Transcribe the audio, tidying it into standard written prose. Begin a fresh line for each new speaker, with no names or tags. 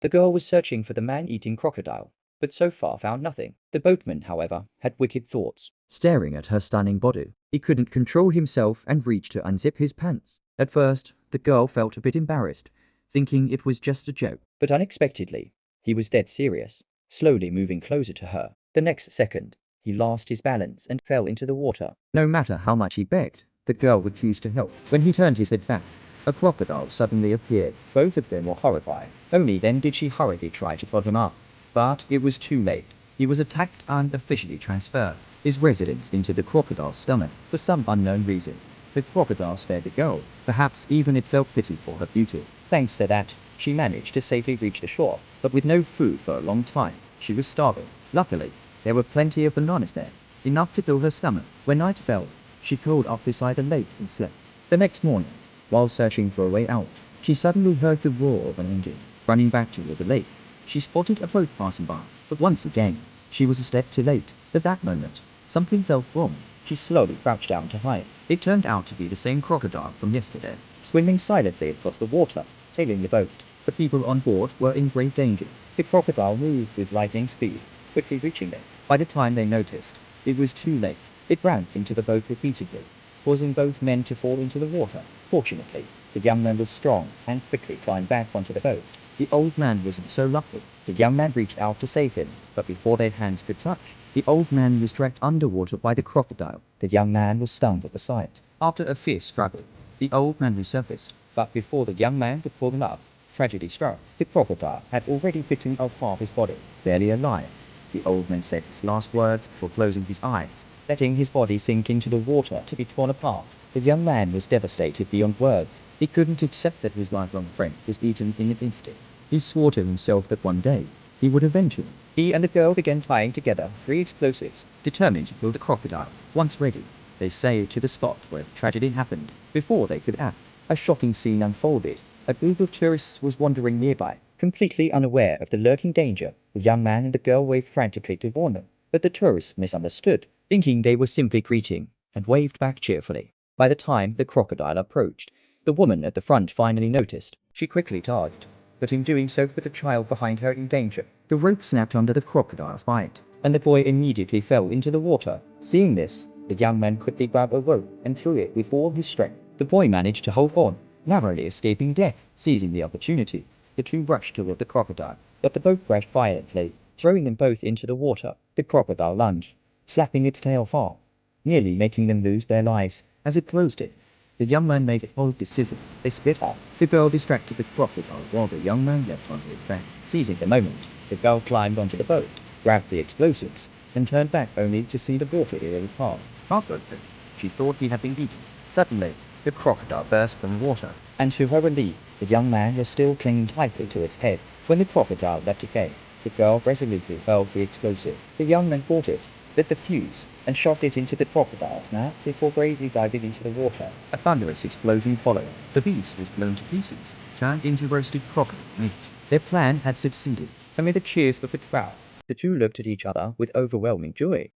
The girl was searching for the man-eating crocodile, but so far found nothing. The boatman, however, had wicked thoughts. Staring at her stunning body, he couldn't control himself and reached to unzip his pants. At first, the girl felt a bit embarrassed, thinking it was just a joke. But unexpectedly, he was dead serious, slowly moving closer to her. The next second, he lost his balance and fell into the water. No matter how much he begged, the girl refused to help. When he turned his head back, a crocodile suddenly appeared. Both of them were horrified. Only then did she hurriedly try to pull him up. But it was too late. He was attacked and officially transferred his residence into the crocodile's stomach. For some unknown reason, the crocodile spared the girl. Perhaps even it felt pity for her beauty. Thanks to that, she managed to safely reach the shore. But with no food for a long time, she was starving. Luckily, there were plenty of bananas there, enough to fill her stomach. When night fell, she curled up beside the lake and slept. The next morning, while searching for a way out, she suddenly heard the roar of an engine. Running back toward the lake, she spotted a boat passing by. But once again, she was a step too late. At that moment, something felt wrong. She slowly crouched down to hide. It turned out to be the same crocodile from yesterday, swimming silently across the water, tailing the boat. The people on board were in great danger. The crocodile moved with lightning speed, quickly reaching them. By the time they noticed, it was too late. It ran into the boat repeatedly, causing both men to fall into the water. Fortunately, the young man was strong and quickly climbed back onto the boat. The old man wasn't so lucky. The young man reached out to save him, but before their hands could touch, the old man was dragged underwater by the crocodile. The young man was stunned at the sight. After a fierce struggle, the old man resurfaced, but before the young man could pull him up, tragedy struck. The crocodile had already bitten off half his body. Barely alive, the old man said his last words before closing his eyes, letting his body sink into the water to be torn apart. The young man was devastated beyond words. He couldn't accept that his lifelong friend was eaten in an instant. He swore to himself that one day, he would avenge him. He and the girl began tying together 3 explosives, determined to kill the crocodile. Once ready, they sailed to the spot where the tragedy happened. Before they could act, a shocking scene unfolded. A group of tourists was wandering nearby, completely unaware of the lurking danger. The young man and the girl waved frantically to warn them, but the tourists misunderstood, thinking they were simply greeting, and waved back cheerfully. By the time the crocodile approached, the woman at the front finally noticed. She quickly dodged, but in doing so put the child behind her in danger. The rope snapped under the crocodile's bite, and the boy immediately fell into the water. Seeing this, the young man quickly grabbed a rope and threw it with all his strength. The boy managed to hold on, narrowly escaping death. Seizing the opportunity, the two rushed toward the crocodile, but the boat crashed violently, throwing them both into the water. The crocodile lunged, slapping its tail far, nearly making them lose their lives. As it closed it, the young man made a bold decision. They split up. The girl distracted the crocodile while the young man leapt onto his back. Seizing the moment, the girl climbed onto the boat, grabbed the explosives, and turned back only to see the water eerily calm. Heartbroken, she thought he had been beaten. Suddenly, the crocodile burst from the water, and to her relief, the young man was still clinging tightly to its head. When the crocodile left the cave, the girl resolutely hurled the explosive. The young man caught it, lit the fuse, and shoved it into the crocodile's mouth before bravely diving into the water. A thunderous explosion followed. The beast was blown to pieces, turned into roasted crocodile meat. Their plan had succeeded. Amid the cheers of the crowd, the two looked at each other with overwhelming joy.